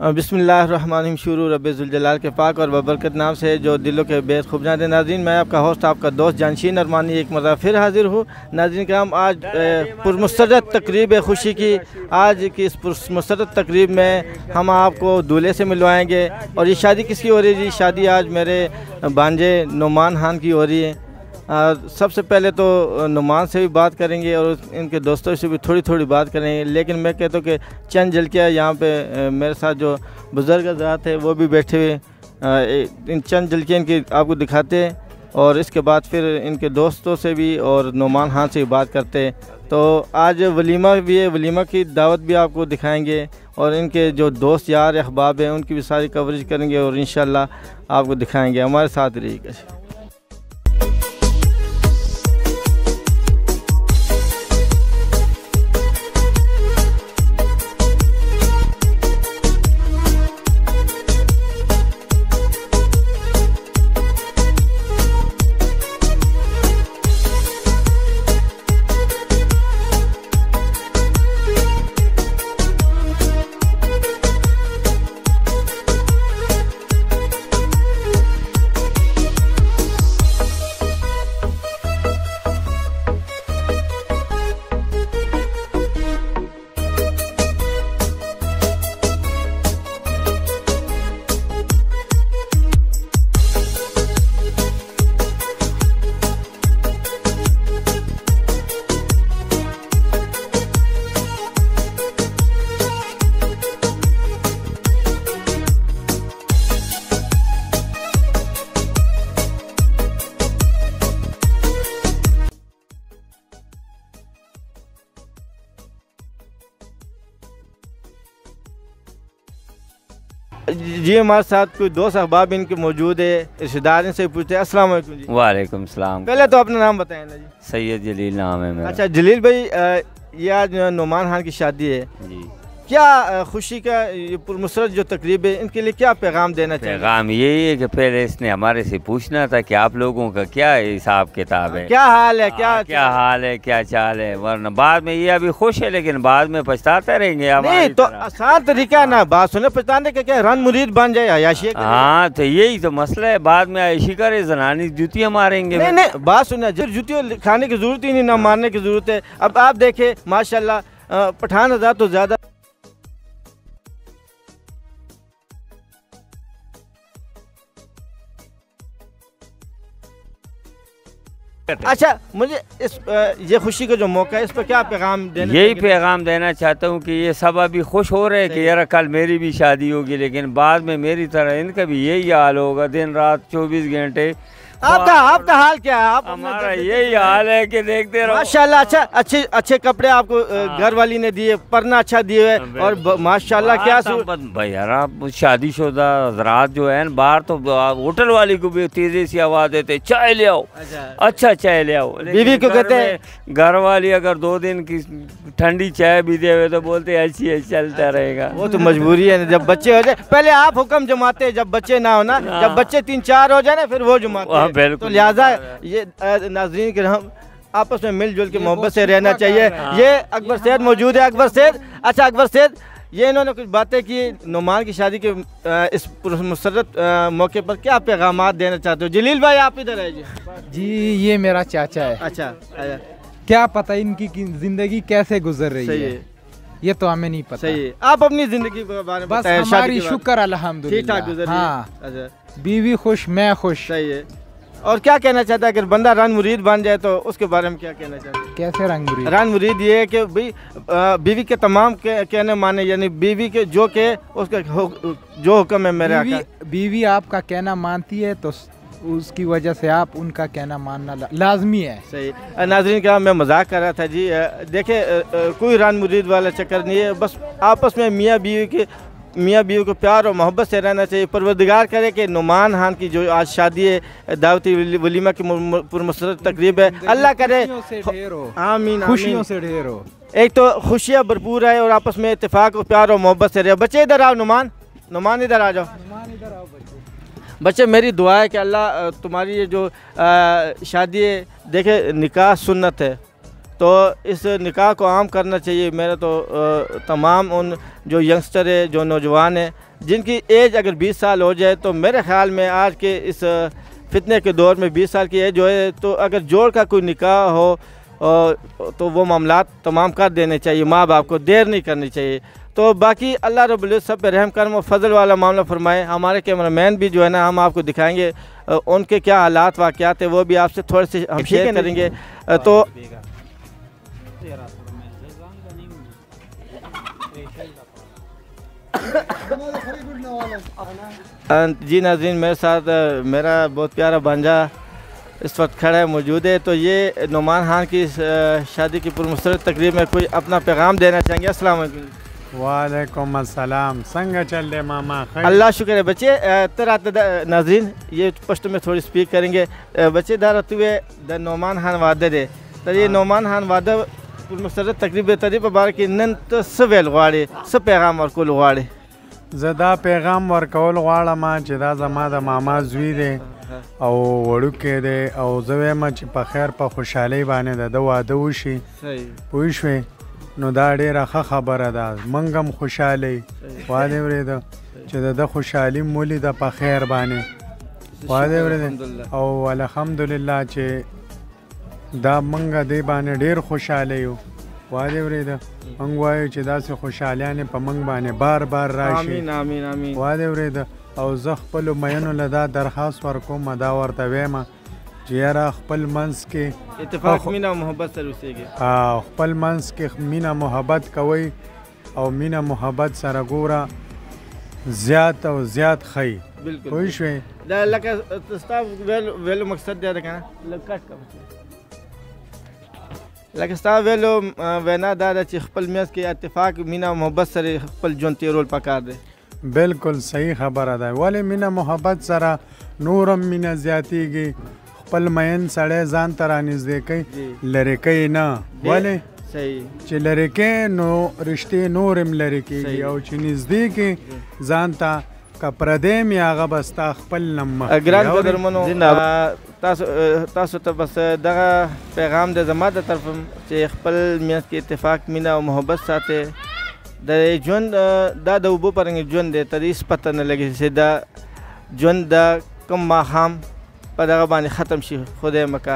बिस्मिल्लाहिर्रहमानिर्रहीम शुरू रब्बिल जलाल के पाक और बबरकत नाम से जो दिलों के बेहद खूबजाद नाज़रीन, मैं आपका होस्ट आपका दोस्त जानशीन अरमानी एक मरतबा फिर हाजिर हूँ। नाज़रीन कराम, आज पुरमसरत तकरीब खुशी की आज की इस पुरमसरत तकरीब में हम आपको दूल्हे से मिलवाएंगे। और ये शादी किसकी हो रही है जी? शादी आज मेरे भांजे नुमान खान की हो रही है। सबसे पहले तो नुमान से भी बात करेंगे और इनके दोस्तों से भी थोड़ी थोड़ी बात करेंगे, लेकिन मैं कहता हूँ कि चंद झलकियाँ यहाँ पे मेरे साथ जो बुज़ुर्ग हज़रात है वो भी बैठे हुए, इन चंद झलकियाँ इनकी आपको दिखाते हैं और इसके बाद फिर इनके दोस्तों से भी और नुमान खान से भी बात करते हैं। तो आज वलीमा भी है, वलीमा की दावत भी आपको दिखाएंगे और इनके जो दोस्त यार अहबाब हैं उनकी भी सारी कवरेज करेंगे और इंशाल्लाह आपको दिखाएँगे। हमारे साथ रहिएगा। जी हमारे साथ कोई दोस्त अहबाब इनके मौजूद है, रिश्तेदार इनसे पूछते हैं। अस्सलाम वालेकुम जी। वालेकुम सलाम। पहले तो अपना नाम बताएं ना जी। सैयद जलील नाम है मेरा। अच्छा जलील भाई, ये आज नुमान खान की शादी है जी। क्या खुशी का ये पुरमसरत जो तकरीब है इनके लिए क्या पैगाम देना चाहिए? पैगाम यही है कि पहले इसने हमारे से पूछना था कि आप लोगों का क्या हिसाब किताब है, क्या हाल है, क्या हाल है, क्या चाल है, वरना बाद में ये अभी खुश है लेकिन बाद में पछताते रहेंगे। नहीं तो आसान तरीका ना बात सुने पछताने का, क्या रन मुरीद बन जाए अयाशी। हाँ तो यही तो मसला है, बाद में अयाशी करे जनानी जूतियाँ मारेंगे। नहीं बात सुने, जूतियाँ खाने की जरूरत ही नहीं, ना मारने की जरूरत है। अब आप देखे माशाल्लाह पठान हज़ार तो ज्यादा। अच्छा मुझे इस ये खुशी का जो मौका है इस पर क्या पैगाम देना? यही पैगाम देना चाहता हूँ कि ये सब अभी खुश हो रहे हैं कि यार कल मेरी भी शादी होगी, लेकिन बाद में मेरी तरह इनका भी यही हाल होगा, दिन रात 24 घंटे। आपका हाल क्या है? आप हमारा यही हाल है कि देखते रहो। माशाल्लाह अच्छा अच्छे कपड़े आपको घर वाली ने दिए, परना अच्छा दिए है और माशाल्लाह क्या भाई यार आप शादीशुदा हज़रात जो है बाहर तो होटल वाली को भी तेजी से आवाज़ देते चाय ले आओ, अच्छा चाय ले आओ। बीवी को कहते हैं घर वाली अगर 2 दिन की ठंडी चाय भी दे हुए तो बोलते अच्छी है चलता रहेगा। वो तो मजबूरी है, जब बच्चे हो जाए पहले आप हुक्म जमाते, जब बच्चे ना हो ना, जब बच्चे 3-4 हो जाए ना फिर वो जमाते। तो लिहाजा ये नाज़रीन के हम आपस में मिलजुल के मोहब्बत से रहना चाहिए। ये अकबर सैद मौजूद है। अकबर सैद, अच्छा अकबर सैद, ये इन्होंने कुछ बातें की नुमान की शादी के इस पुरमसरत मौके पर क्या पैगाम देना चाहते हो? जलील भाई आप इधर आइए जी। ये मेरा चाचा है। अच्छा क्या पता इनकी जिंदगी कैसे गुजर रही है, ये तो हमें नहीं पता। सही है, आप अपनी जिंदगी के बारे में बताएं। हमारी शुक्र अल्हम्दुलिल्लाह ठीक ठाक गुजर रही है। हाँ। अच्छा बीवी खुश, मैं खुश। सही है। और क्या कहना चाहता है अगर बंदा रन मुरीद बन जाए तो उसके बारे में क्या कहना चाहते हैं? कैसे रंग मुरीद? रन मुरीद ये है कि भाई बीवी के तमाम कहने माने, यानी बीवी के जो के उसका जो हुक्म है मेरे आका। बीवी आपका कहना मानती है तो उसकी वजह से आप उनका कहना मानना लाजमी है। सही। नाज़रीन क्या मैं मजाक कर रहा था जी। देखे कोई रन मुरीद वाला चक्कर नहीं है, बस आपस में मियाँ बीवी को प्यार और मोहब्बत से रहना चाहिए। परवरदिगार करे कि नुमान खान की जो आज शादी है, दावती वलीमा की पुरमसरत तकरीब है, अल्लाह करे आमीन, खुशियों से ढेर हो। एक तो खुशियाँ भरपूर है और आपस में इत्तेफाक और प्यार और मोहब्बत से रहे। बच्चे इधर आओ, नुमान इधर आ जाओ। बच्चे मेरी दुआ है कि अल्लाह तुम्हारी ये जो शादी है, देखे निकाह सुन्नत है तो इस निकाह को आम करना चाहिए। मेरा तो तमाम उन जो यंगस्टर है, जो नौजवान है, जिनकी एज अगर 20 साल हो जाए तो मेरे ख्याल में आज के इस फितने के दौर में 20 साल की एज जो है तो अगर जोड़ का कोई निकाह हो तो वो मामलात तमाम कर देने चाहिए, माँ बाप को देर नहीं करनी चाहिए। तो बाकी अल्लाह रब्बुल इज़्ज़त सब पे रहम करम और फजल वाला मामला फरमाए। हमारे कैमरामैन भी जो है ना हम आपको दिखाएंगे उनके क्या हालात वाक़यात है वो भी आपसे थोड़े से हम शेयर करेंगे। तो जी नाज़रीन, मेरे साथ मेरा बहुत प्यारा भांजा इस वक्त खड़ा है, मौजूद है। तो ये नुमान खान की शादी की पुरमसरत तकरीब में कोई अपना पैगाम देना चाहेंगे। अस्सलाम वालेकुम। वालेकुम अस्सलाम। संग चल दे मामा खैर। अल्लाह शुक्र है बच्चे तरा नाज़रीन ये पश्तो में थोड़ी स्पीक करेंगे। बच्चे दार तुए द नुमान खान वादे दे तो ये नुमान खान वादा पुरमसरत तकरीब तरी पर बार की नन तो सवेल गवाड़े सब पैगाम और कुल गवाड़े زدا پیغام ورکول غواړم چې دا زما د ماما زوی دی او وړوکی دی او زه وایم چې په خیر په خوشحالۍ باندې د واده وشي. پوه شوې؟ نو دا ډېره ښه خبره ده، موږ هم خوشحاله یو. واده اورېده چې د ده خوشحالي مو ولیده په خیر باندې. واده اورېده او الحمدلله چې دا موږ دې باندې ډېر خوشحاله یو. واده اورېده موږ وایو چې داسې خوشحالیانې په موږ باندې بار بار راشي. آمین آمین آمین. واده اورېده او زه خپلو مینو له دا درخواست ورکوم، دا ورته وایم چې یاره خپل منځ کې اتفاق مینه او محبت سره اوسېږي. خپل منځ کې مینه محبت کوئ او مینه محبت سره ګوره زیات او زیات ښه. بالکل پوه شوې؟ دا لکه ستا ویلو مقصد دی که نه لکه ستا ویلو وینا دا ده چې خپل میاس کې اتفاق مینه او محبت سره خپل ژوند تېرول پکار دی. بالکل صحیح خبره ده. ولې مینه محبت سره نورم مینه زیاتیږي. خپل مین سړی ځان ته رانږدې کوي، لرې کوي نه. ولې چې لرې کوي نو رشتې نور هم لرې کېږي او چې نږدې کې ځان ته که پردی مې هغه به ستا خپل نه مخکې. ګران قدرمنو تاسو ته بس دغه پیغام دی زما د طرفه چې خپل میاس کې اتفاق مینه او محبت ساتئ. د ژوند دا د اوبو په رنګ ژوند دی، ته هېڅ پته نه لګي چې دا ژوند د کوم ماښام په دغه باندې ختم شي، خدای مکه.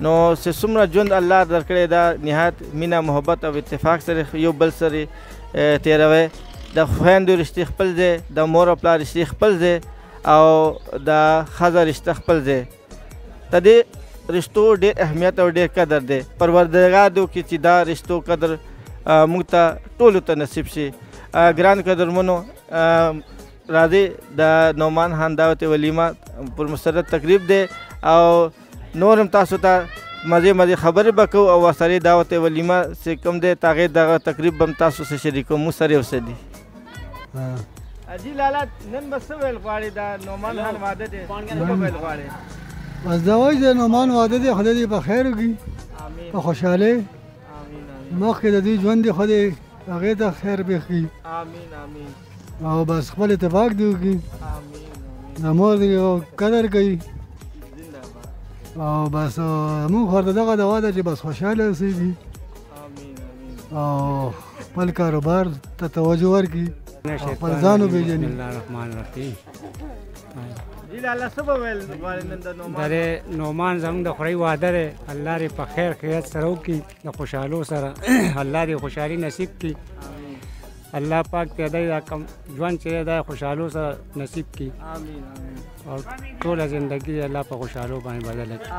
نو چې څومره ژوند الله درکړی دا نهایت مینه محبت او اتفاق سره یو بل سره تېروئ. د خویندو رشتې خپل ځای، د مور او پلار رشتې خپل ځای او د ښځه رشته خپل ځای. د دې رشتو ډېر اهمیت او ډېر قدر دی. پروردګار دې وکړي چې دا رشتو قدر موږ ته ټولو ته نصیب شي. ګران قدرمنو راځئ د نعمان خان دعوت ولیمه پرمسرت تقریب دی او نور هم تاسو ته مزې مزې خبرې به کوو او ورسره دعوت ولیمه چې کوم دی د هغې دغه تقریب به هم تاسو سره شریکوو. موږ سره اوسه دي. جی لالا نن به څه ویل غواړې؟ دا نعمان خان واده دی، څه ویل غواړې؟ بس دا وایي د نعمان واده دی، خدای دې په خیر وکړي، په خوشحالۍ. مخکې د دوی ژوند دی، خدای هغې ته خیر پېښ کړي او بس خپل اتفاق دې وکړي. د مور دې قدر کوي او بس موږ ورته دغه دعا ده چې بس خوشحاله اوسېږي او خپل کاروبار ته توجه ورکړي او خپل ځان وپېژني. د نعمان زموږ د خورۍ واده دی، الله دې په خیر خیریت سره وکړي، د خوشحالو سره الله دې خوشحالي نصیب کړي. الله پاک ته دا کم ژوند چې دی دا خوشحالو سره نصیب کړي او ټوله زندګي الله په خوشحالو باندې بدله کړي.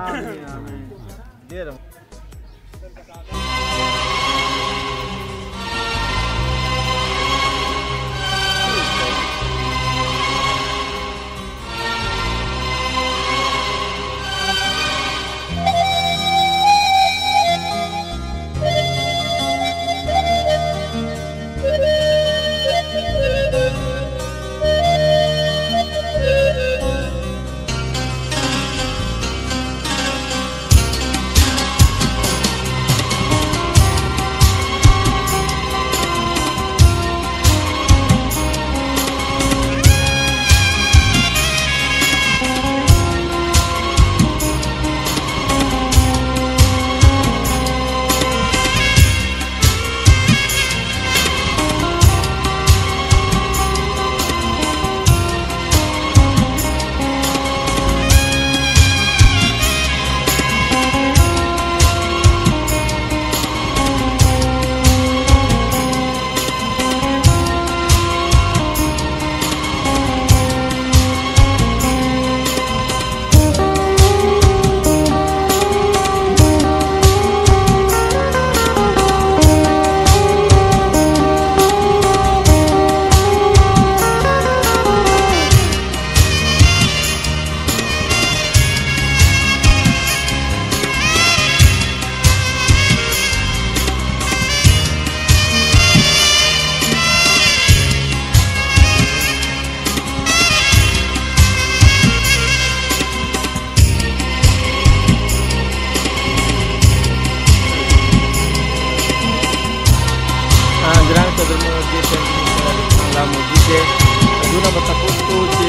چې دونه به تپوس کوو چې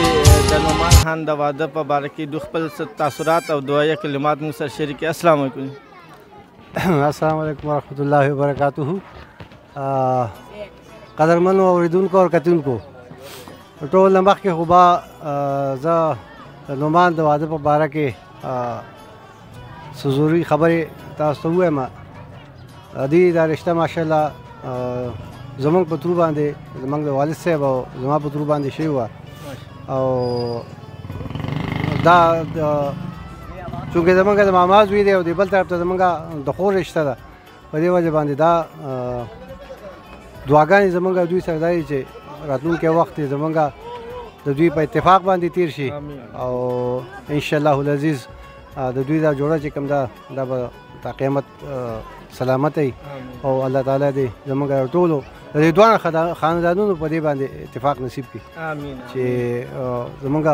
د نعمان خان د واده په باره کې دوی خپل تاثرات او دعایه کلمات موږ سره شریک کړي. السلام علیکم. السلام علیکم ورحمۃ اللہ وبرکاتہ. قدرمنو اوریدونکو او کتونکو ټول نه مخکې خو به زه د نعمان د واده په باره کې څه ضروري خبرې تاسو ته ووایم. دې دا رشته ماشاءالله زموږ په ترو باندې زموږ د والد صاحب او زما په ترو باندې شوې وه او دا چونکې زموږ د ماما زوی دی او د بل طرف ته زموږ د خور رشته ده په دې وجه باندې دا دعاګانې زموږ دوی سره دا دي چې راتلونکی وخت یې زموږ د دوی په اتفاق باندې تیر شي او انشاءالله العزیز د دوی دا جوړه چې کوم ده دا به تا قیامت سلامت وي او الله تعالی دې زموږ ټولو د دې دواړه خاندانونو په دې باندې اتفاق نصیب کړي چې زموږ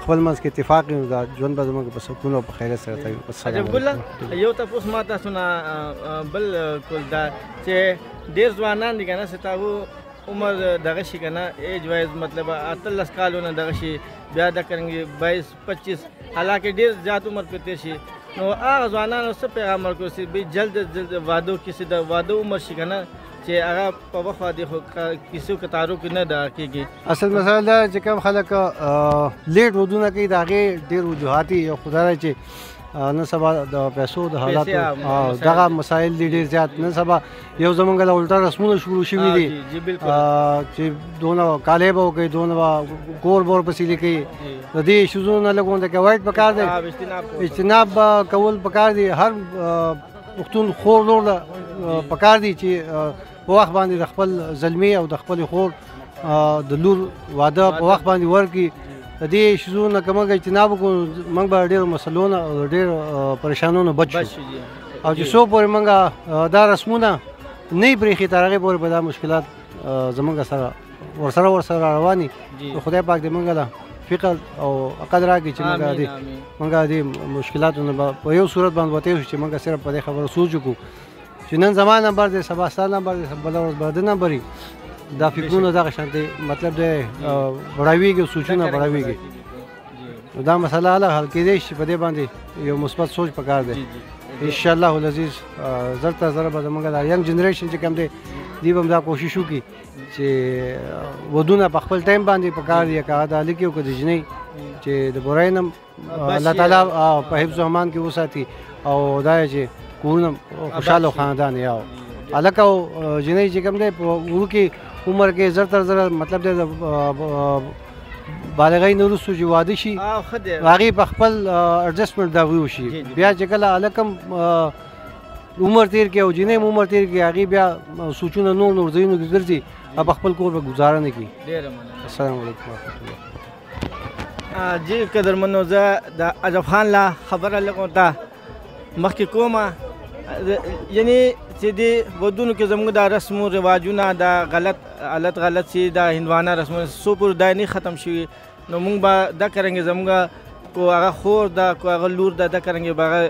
خپل منځ کې اتفاق وي دا ژوند به زموږ په سکون او په خیریت سره تېر وي. عجب ګله یو تپوس ما تاسو نه بل کول دا چې ډېر ځوانان دي که نه چې تاغو عمر دغه شي که نه ایج وایز مطلب 18 کالونه دغه شي بیا د کرنګي 22-25 حالانکه ډېر زیات عمر پرې تېر شي نو هغه ځوانانو څه پیغام ورکړو چې بی جلد وادو کې چې د واده عمر شي که نه چې هغه په وخت باندې خو کیسو کتارو کې نه دا کېږي. اصل مسله دا چې کوم خلک لیټ ودونه کوي د هغې ډېر وجوهات دي. یو خدا دی چې نن سبا د پیسو د حالاتو دغه مسایل دي ډېر زیات. نن سبا یو زموږ له الټا رسمونه شروع شوي دي چې دونه کالې به وکړي دونه به کور بور پسې لیکي د دې شوزونو نه لږ غونډه کوایډ پکار دی اجتناب کول پکار دي. هر پښتون خور لور له پکار دي چې په وخت باندې د خپل زلمي او د خپل خور د لور واده په وخت باندې ورکړي. د دې شیزو نه که موږ اجتناب وکړو موږ به ډېرو مسلو نه او ډېرو پریشانونو بچ شو او چې څو پورې موږ دا رسمونه نه پرېښي تر هغې پورې به دا مشکلات زموږ سره ورسره رواني. خدای پاک دې موږ له فکر او عقل راکړي چې موږ دې مشکلاتو نه به په یو صورت باندې وتېر شو چې موږ صرف په دې خبرو سوچ وکړو چې نن زما نمبر دی سبا ستا نمبر دی بله ورځ به د نمبر وي. دا فکرونه دغه شانتې مطلب دی بړاویږي او سوچونه بړاویږي. دا مسله حل کېدی شي په دې باندې یو مثبت سوچ پکار دی. انشاءالله العزیز زر تر زره به زموږ دا ینګ جنریشن چې کوم دی دوی به هم دا کوشش وکړي چې ودونه په خپل ټایم باندې پکار دي که د هلکې او که د جنۍ چې د برای نه الله تعالی په حفظ و امان کې وساتي او دا چې کورونه خوشحاله خاندان یا هلک او جنۍ چې کوم دی په وړوکې عمر کې زر تر زره مطلب دی د بالغۍ نه وروسته چې واده شي هغې په خپل اډجسټمنټ د هغوی وشي. بیا چې کله هلک هم عمر تېر کړي او جنۍ هم عمر تېر کړي هغې بیا سوچونه نور ځایونو کې ګرځي او په خپل کور به ګزاره نه کړي. السلام علیکم ورحمتالله. جی قدرمنو زه د عجب خان له خبره لږ ورته مخکې کومه یعنی چې دې ودونو کې زموږ دا رسم و رواجونه دا غلط چې دا هندوانه رسمونه څو پورې دا نه ختم شوي نو موږ به دا کرنګې زموږ کو هغه خور ده کو هغه لور ده دا کرنګې به هغه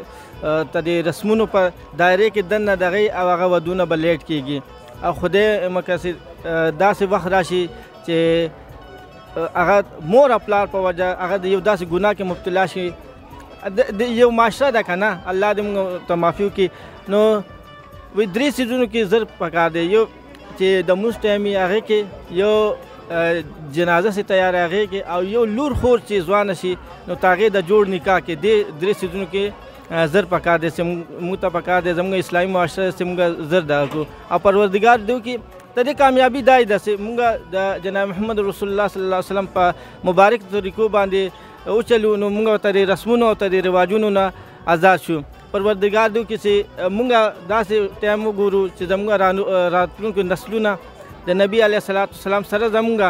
ته د رسمونو په دایرې کې دننه د هغې او هغه ودونه به لیټ کېږي او خدای مقصد داسې وخت راشي چې هغه مور او پلار په وجه هغه د یو داسې ګناه کې مبتلا شي. د یو معاشره ده که نه الله دې موږ ته معافي وکړي. نو وی درې څیزونو کې زر پکار دی. یو چې د مونځ ټایم یې هغې کې یو جنازه سي تیار هغې کې او یو لور خور چې ځوانه شي نو د هغې د جوړ نکاح کې دې درې څیزونو کې زر پکار دی چې موږ ته پکار دی زموږ اسلامي معاشره چې موږ زر دغه کړو او پروردګار دې وکړي د دې کامیابي دا ده چې موږ د جناب محمد رسول الله صلی الله علیه وسلم په مبارک طریقو باندې وچلو نو موږ ته د رسمونو او ته د رواجونو نه آزاد شو. پروردګار دې وکړي چې موږ داسې ټایم وګورو چې زموږ راتلونکو نسلونه د نبي علیه الصلاۃ والسلام سره زموږ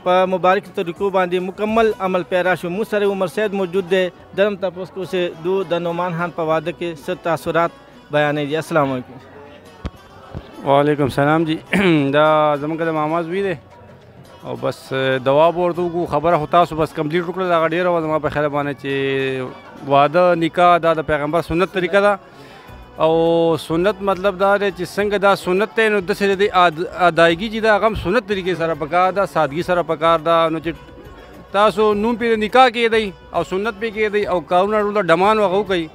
په مبارک طریقو باندې مکمل عمل پیرا شو. موږ سره عمر سید موجود دی درم تپوس کو چې دو د نعمان خان په واده کې څه تاثرات بیانوي. جی السلام علیکم. وعلیکم السلام. جی دا زموږ د ماما زوی دی او بس دوا به ورته وکړو خبره خو تاسو بس کمپلیټ وکړه هغه ډېره وه زما په خیال باندې چې واده نکاح دا د پیغمبر سنت طریقه ده او سنت مطلب دا دی چې څنګه دا سنت دی نو داسې د ادایګي چې دا هغه هم سنت طریقې سره پکار ده، سادګي سره پکار ده. نو چې تاسو نوم پې نکاح کېدی او سنت پې کېدی او کارونه ټول ډمان هغه کوي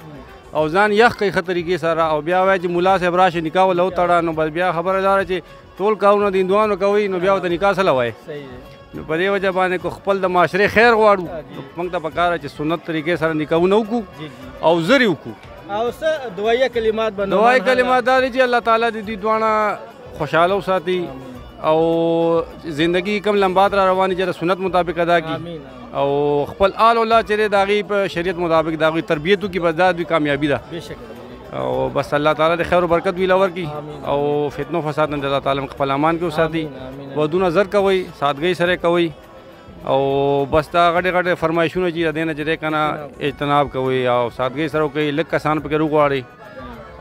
او ځان یخ کوي ښه طریقې سره او بیا وایي چې ملا صاحب راشي نکاح ولو تړه، نو بس بیا خبره دا ده چې ټول کارونه د هندوانو کوي نو بیا ورته نکاح سره وایي. نو په دې وجه باندې کو خپل د معاشرې خیر غواړو موږ ته پکار چې سنت طریقې سره نکاحونه وکړو او زر یې وکړو. او څه دعایه کلمات به دعایي کلمات دا دي چې الله تعالی د دې دواړه خوشحاله وساتي او زندگی کم لمبات را رواني چې سنت مطابق ادا کړي او خپل آل اولاد چې د هغې په شریعت مطابق د هغوی تربیت وکړي، بس دا دوی کامیابي ده. او بس الله تعالی د خیر و برکت ویله ورکړي او فتنو فساد نه الله تعالی خپل امان کې وساتي. ودونه زر کوئ، سادګۍ سره کوئ او بس دا غټې غټې فرمایشونه چې د دې نه چې دی که نه اجتناب کوئ او سادګۍ سره وکوئ. لږ کسان پکې وغواړئ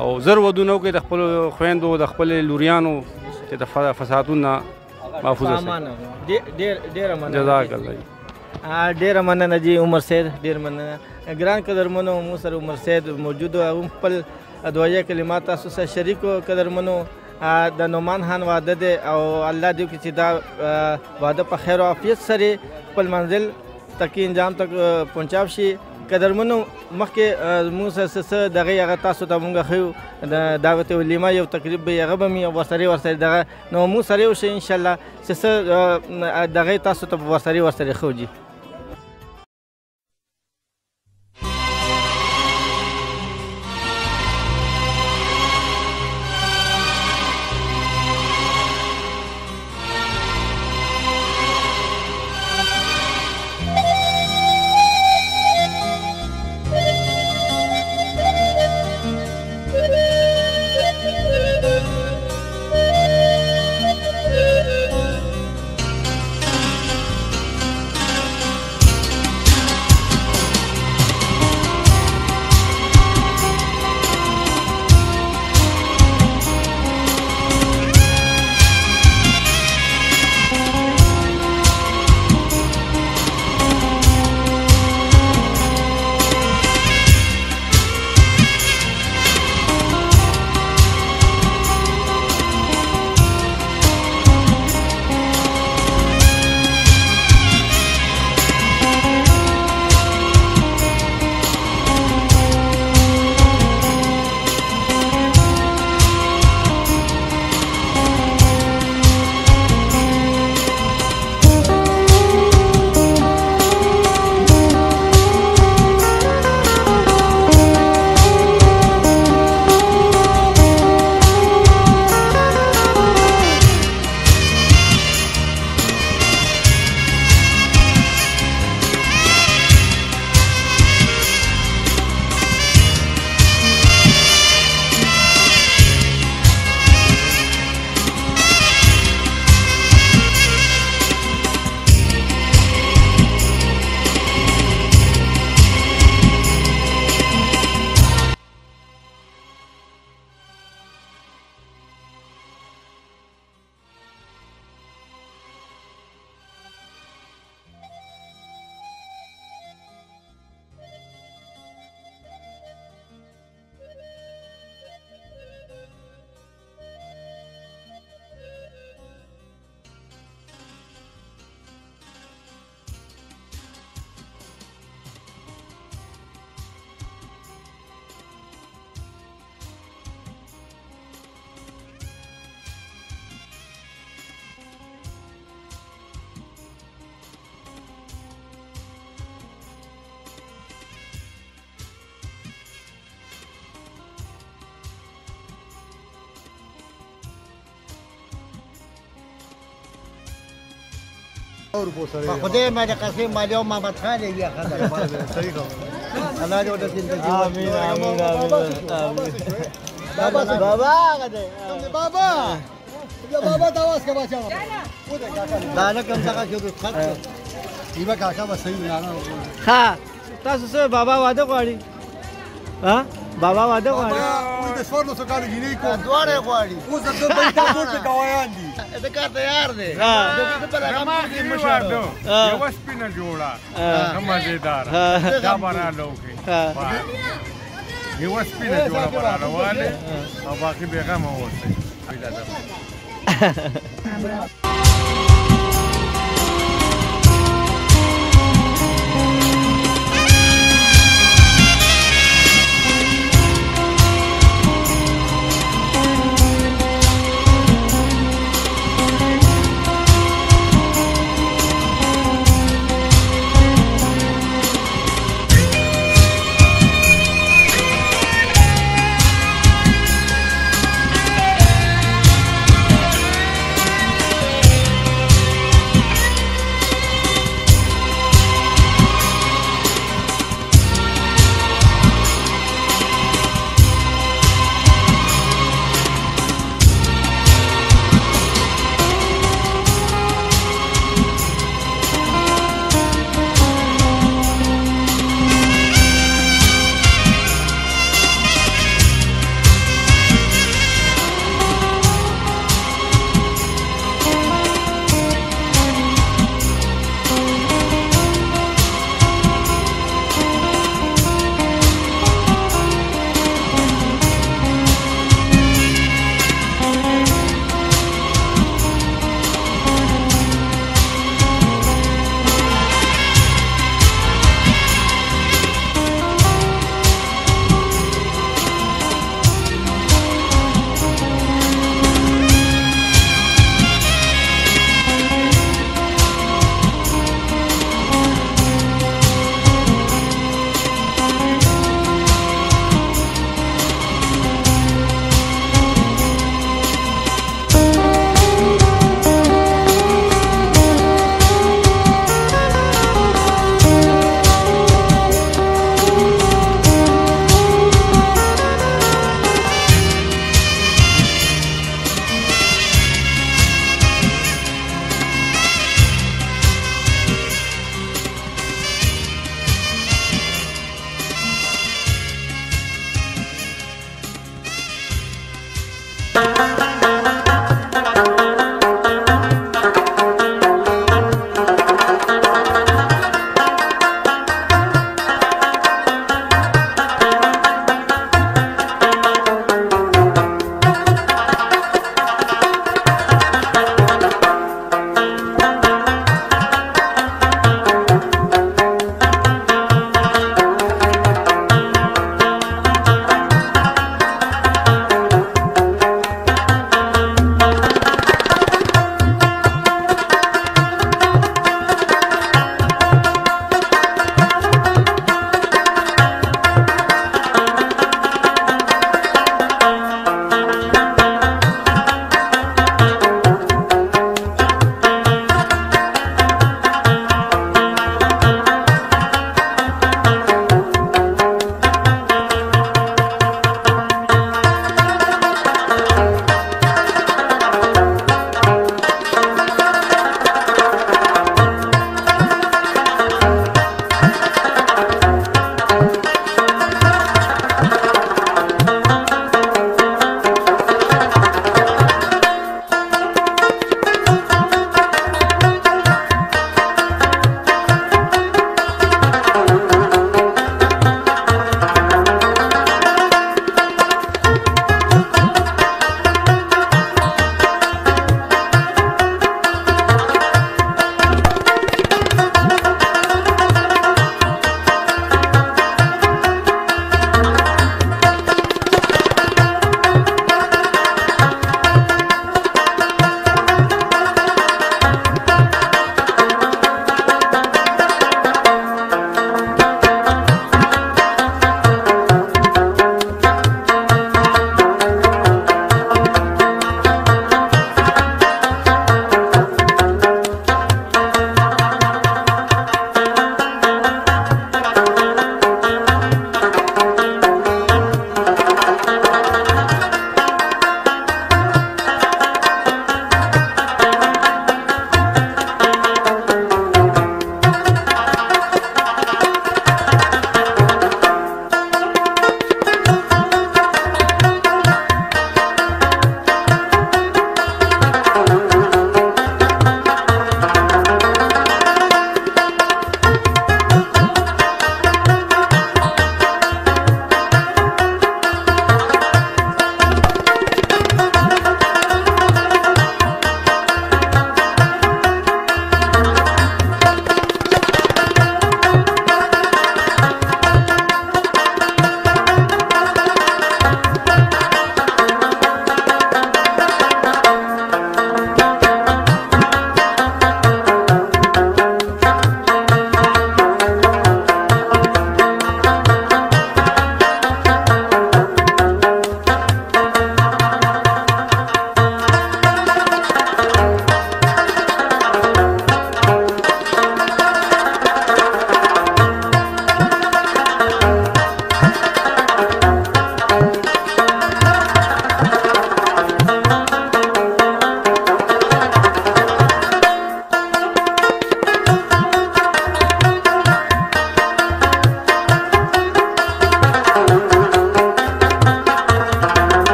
او زر ودونه وکړئ د خپلو خویندو د خپلې لوریانو چې د فسادونو نه محفوظ اوسئ. جزاک الله. ډېره مننه جی عمر صاحب، ډېر مننه. ګران قدرمنو مو سره عمر صاحب موجود و، هغه خپل دعایه کلمات تاسو سره شریک و. قدرمنو د نعمان خان واده دی او الله دې وکړي چې دا واده په خیر او عافیت سره خپل منزل تکي انجام تک پهنچاو شي. قدرمنو مخکې موږ سره څه دغه هغه تاسو ته مونږ ښیو د دعوت ولیمه یو تقریب به هغه به مې ورسره دغه نو موږ سره یو شي انشاءالله چې څه دغه تاسو ته ورسره ښیو جي. خدای مې د قاسم مالی او محمد خان یې خبره صحیح خبره الله دې ورته زندگی آمین آمین آمین. بابا غده بابا یا بابا تاواز کا بچا دانه کوم څنګه کېدو خط ایبا کاکا به صحیح نه ها تاسو سره بابا واده غواړي؟ ها بابا واده غواړي؟ اوس د څوارلسو سو کالو جینۍ کو دواړه غواړي اوس د دوی پاسپورټ په گوايان دي دا کار تیار دی د پر هغه کې مشوره یو سپینه جوړه مزیدار دا باندې لوکي یوه سپینه جوړه به را روانې او باقي بېغمه اوسئ.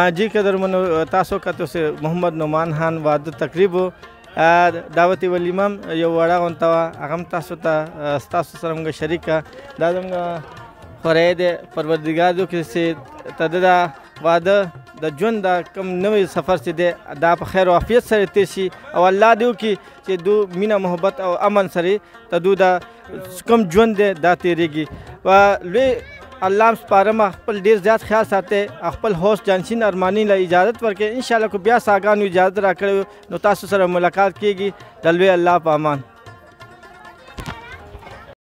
जी कदरमनो तासो का तो से मोहम्मद नुमान खान वाद तकरीब दावती वलीमम यो वड़ा गंतवा अगम तासो ता तासो सरमग शरीका दादम फरेद परवरदिगार जो कि से तददा वाद द जुन दा कम नवे सफ़र से दे दा खैर वाफियत से तेशी और अल्लाह दो कि दो मीना मोहब्बत और अमन सरी तदू दा कम जुन दे दा तेरेगी व ले अल्लाह पारमा खपल ढेर ज़्यादा ख्याल साथे खपल होस्ट जानशीन अरमानी ला इजाज़त वर्के इंशाल्लाह को ब्याह सागान इजाज़त राखड़े नो तासु सर मुलाकात कीगी दलवे अल्लाह पामान।